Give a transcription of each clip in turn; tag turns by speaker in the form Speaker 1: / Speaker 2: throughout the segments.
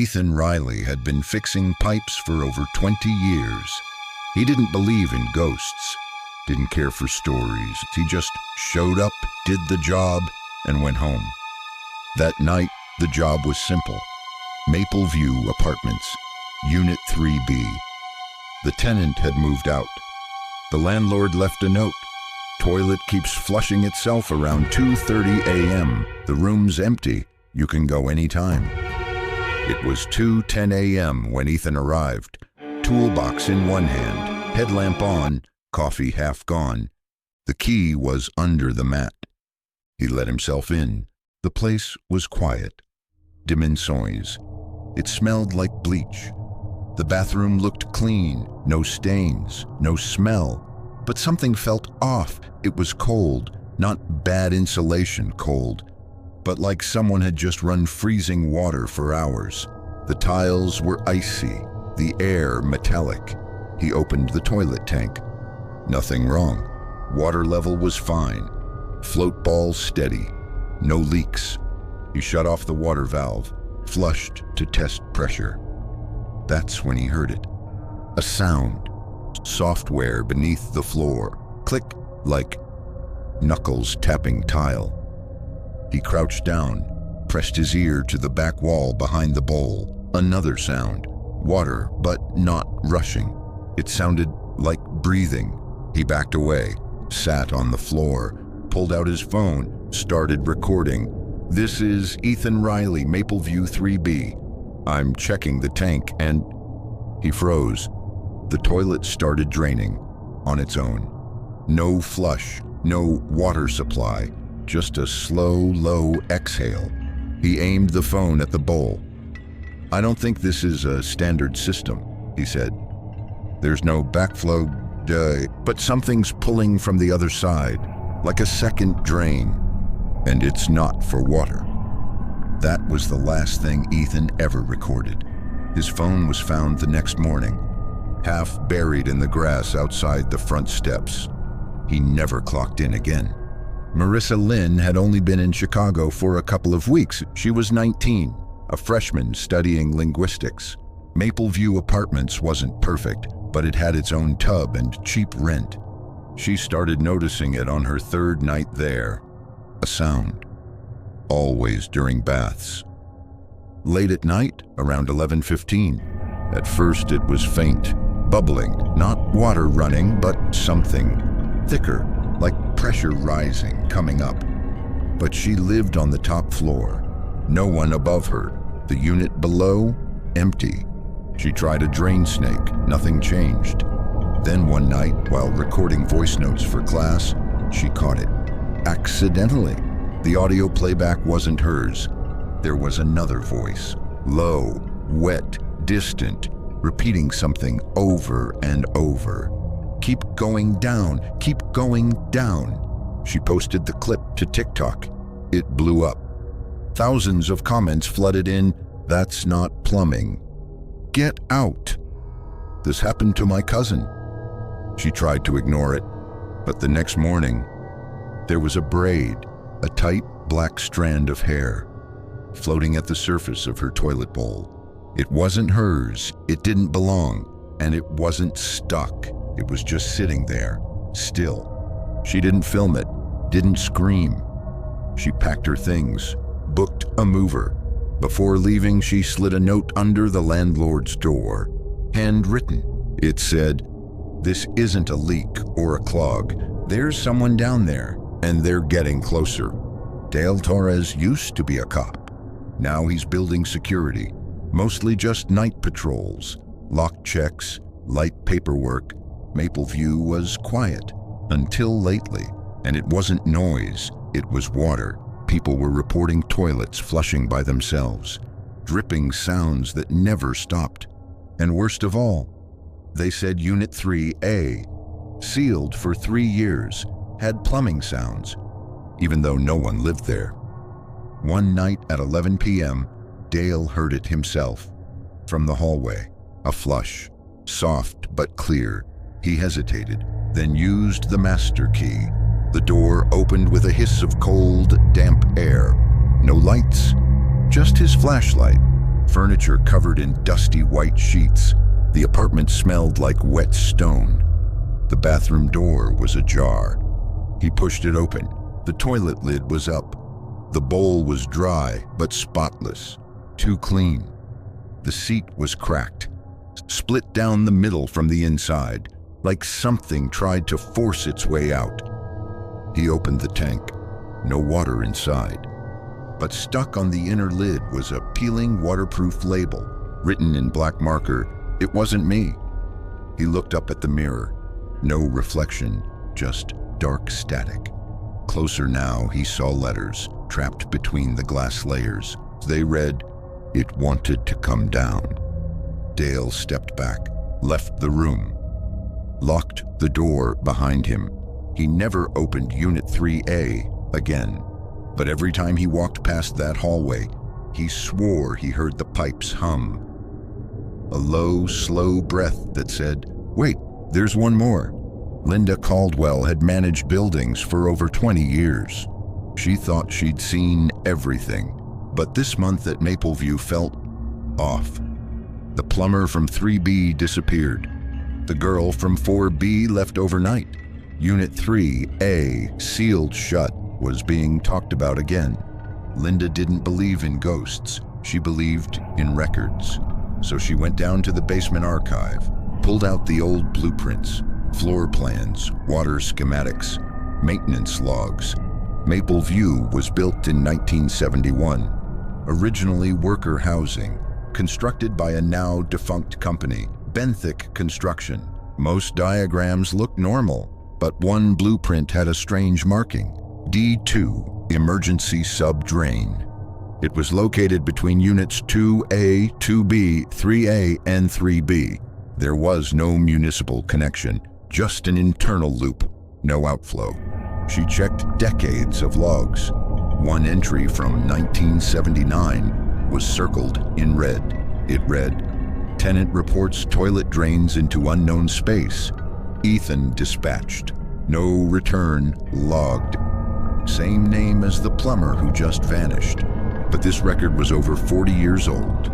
Speaker 1: Ethan Riley had been fixing pipes for over 20 years. He didn't believe in ghosts, didn't care for stories. He just showed up, did the job, and went home. That night, the job was simple. Maple View Apartments, Unit 3B. The tenant had moved out. The landlord left a note. Toilet keeps flushing itself around 2:30 a.m. The room's empty. You can go anytime. It was 2:10 a.m. when Ethan arrived. Toolbox in one hand, headlamp on, coffee half gone. The key was under the mat. He let himself in. The place was quiet. Dimensois. It smelled like bleach. The bathroom looked clean, no stains, no smell. But something felt off. It was cold, not bad insulation cold, but like someone had just run freezing water for hours. The tiles were icy, the air metallic. He opened the toilet tank. Nothing wrong. Water level was fine. Float ball steady. No leaks. He shut off the water valve, flushed to test pressure. That's when he heard it. A sound. Software beneath the floor. Click, like knuckles tapping tile. He crouched down, pressed his ear to the back wall behind the bowl. Another sound. Water, but not rushing. It sounded like breathing. He backed away, sat on the floor, pulled out his phone, started recording. This is Ethan Riley, Maple View 3B. I'm checking the tank and... He froze. The toilet started draining on its own. No flush, no water supply, just a slow, low exhale. He aimed the phone at the bowl. I don't think this is a standard system, he said. There's no backflow, but something's pulling from the other side, like a second drain, and it's not for water. That was the last thing Ethan ever recorded. His phone was found the next morning, half buried in the grass outside the front steps. He never clocked in again. Marissa Lynn had only been in Chicago for a couple of weeks. She was 19, a freshman studying linguistics. Maple View Apartments wasn't perfect, but it had its own tub and cheap rent. She started noticing it on her third night there. A sound. Always during baths. Late at night, around 11:15. At first it was faint, bubbling, not water running, but something thicker, like pressure rising, coming up. But she lived on the top floor. No one above her. The unit below, empty. She tried a drain snake, nothing changed. Then one night, while recording voice notes for class, she caught it. Accidentally. The audio playback wasn't hers. There was another voice, low, wet, distant, repeating something over and over. Keep going down, keep going down. She posted the clip to TikTok. It blew up. Thousands of comments flooded in, that's not plumbing. Get out. This happened to my cousin. She tried to ignore it, but the next morning, there was a braid, a tight black strand of hair, floating at the surface of her toilet bowl. It wasn't hers, it didn't belong, and it wasn't stuck. It was just sitting there, still. She didn't film it, didn't scream. She packed her things, booked a mover. Before leaving, she slid a note under the landlord's door, handwritten. It said, "This isn't a leak or a clog. There's someone down there, and they're getting closer. Dale Torres used to be a cop. Now he's building security, mostly just night patrols, lock checks, light paperwork. Maple View was quiet until lately, and it wasn't noise, it was water. People were reporting toilets flushing by themselves, dripping sounds that never stopped. And worst of all, they said Unit 3A, sealed for 3 years, had plumbing sounds, even though no one lived there. One night at 11 p.m., Dale heard it himself. From the hallway, a flush, soft but clear. He hesitated, then used the master key. The door opened with a hiss of cold, damp air. No lights, just his flashlight, furniture covered in dusty white sheets. The apartment smelled like wet stone. The bathroom door was ajar. He pushed it open. The toilet lid was up. The bowl was dry but spotless, too clean. The seat was cracked, split down the middle from the inside, like something tried to force its way out. He opened the tank. No water inside. But stuck on the inner lid was a peeling waterproof label, written in black marker, "It wasn't me." He looked up at the mirror. No reflection, just dark static. Closer now, he saw letters trapped between the glass layers. They read, "It wanted to come down." Dale stepped back, left the room, locked the door behind him. He never opened Unit 3A again, but every time he walked past that hallway, he swore he heard the pipes hum. A low, slow breath that said, "Wait, there's one more." Linda Caldwell had managed buildings for over 20 years. She thought she'd seen everything, but this month at Mapleview felt off. The plumber from 3B disappeared. The girl from 4B left overnight. Unit 3A, sealed shut, was being talked about again. Linda didn't believe in ghosts. She believed in records. So she went down to the basement archive, pulled out the old blueprints, floor plans, water schematics, maintenance logs. Mapleview was built in 1971. Originally worker housing, constructed by a now defunct company, Benthic Construction. Most diagrams looked normal, but one blueprint had a strange marking. D2, Emergency Sub-Drain. It was located between Units 2A, 2B, 3A, and 3B. There was no municipal connection, just an internal loop, no outflow. She checked decades of logs. One entry from 1979 was circled in red. It read, "Tenant reports toilet drains into unknown space. Ethan dispatched. No return logged." Same name as the plumber who just vanished. But this record was over 40 years old.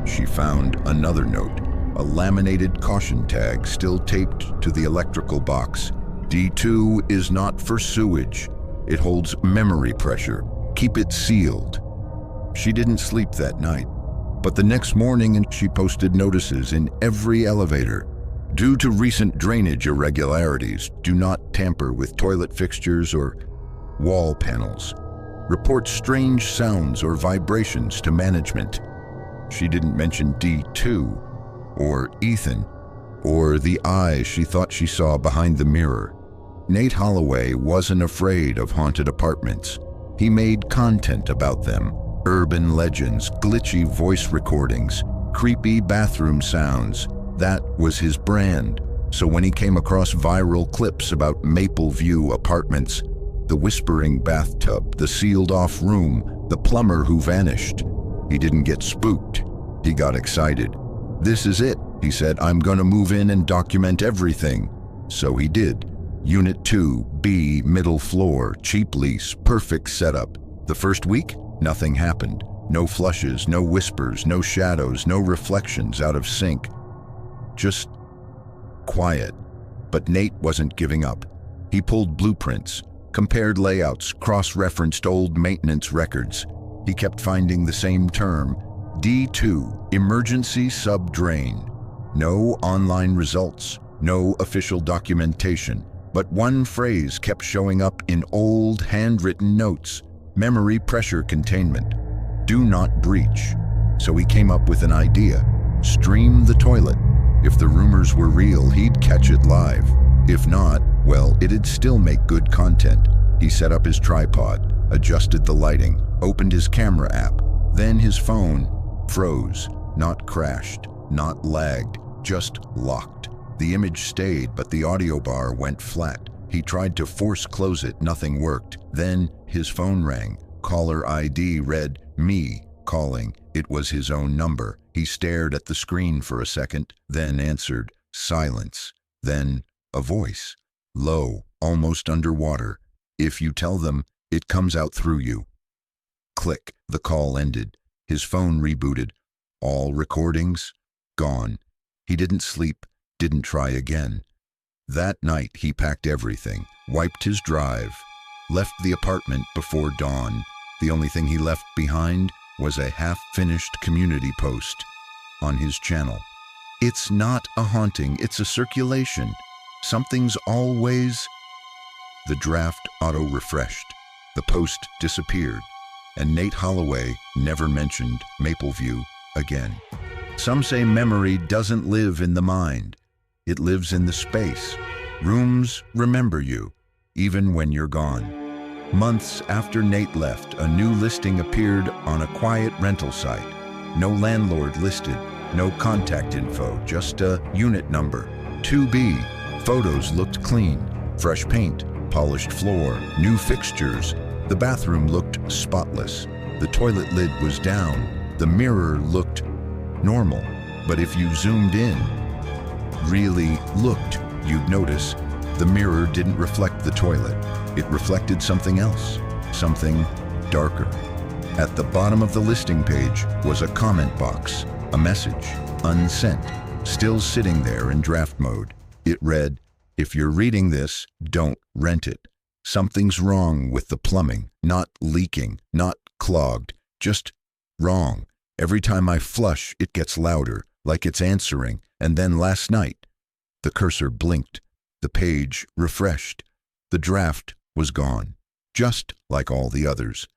Speaker 1: She found another note, a laminated caution tag still taped to the electrical box. D2 is not for sewage. It holds memory pressure. Keep it sealed. She didn't sleep that night, but the next morning she posted notices in every elevator. Due to recent drainage irregularities, do not tamper with toilet fixtures or wall panels. Report strange sounds or vibrations to management. She didn't mention D2 or Ethan or the eyes she thought she saw behind the mirror. Nate Holloway wasn't afraid of haunted apartments. He made content about them. Urban legends, glitchy voice recordings, creepy bathroom sounds. That was his brand. So when he came across viral clips about Mapleview apartments, the whispering bathtub, the sealed-off room, the plumber who vanished, he didn't get spooked. He got excited. "This is it," he said. "I'm gonna move in and document everything." So he did. Unit 2B, middle floor, cheap lease, perfect setup. The first week, nothing happened. No flushes, no whispers, no shadows, no reflections out of sync. Just quiet. But Nate wasn't giving up. He pulled blueprints, compared layouts, cross-referenced old maintenance records. He kept finding the same term, D2, emergency sub-drain. No online results, no official documentation, but one phrase kept showing up in old handwritten notes, memory pressure containment. Do not breach. So he came up with an idea. Stream the toilet. If the rumors were real, he'd catch it live. If not, well, it'd still make good content. He set up his tripod, adjusted the lighting, opened his camera app. Then his phone froze, not crashed, not lagged, just locked. The image stayed, but the audio bar went flat. He tried to force close it, nothing worked. Then his phone rang. Caller ID read, "Me," calling. It was his own number. He stared at the screen for a second, then answered. Silence. Then a voice. Low, almost underwater. "If you tell them, it comes out through you." Click. The call ended. His phone rebooted. All recordings gone. He didn't sleep, didn't try again. That night he packed everything, wiped his drive, left the apartment before dawn. The only thing he left behind was a half-finished community post on his channel. It's not a haunting, it's a circulation. Something's always... The draft auto-refreshed. The post disappeared, and Nate Holloway never mentioned Mapleview again. Some say memory doesn't live in the mind. It lives in the space. Rooms remember you, even when you're gone. Months after Nate left, a new listing appeared on a quiet rental site. No landlord listed, no contact info, just a unit number, 2B. Photos looked clean, fresh paint, polished floor, new fixtures. The bathroom looked spotless. The toilet lid was down. The mirror looked normal. But if you zoomed in, really looked, you'd notice the mirror didn't reflect the toilet. It reflected something else, something darker. At the bottom of the listing page was a comment box, a message, unsent, still sitting there in draft mode. It read, "If you're reading this, don't rent it. Something's wrong with the plumbing, not leaking, not clogged, just wrong. Every time I flush, it gets louder, like it's answering. And then last night," the cursor blinked, the page refreshed. The draft was gone, just like all the others.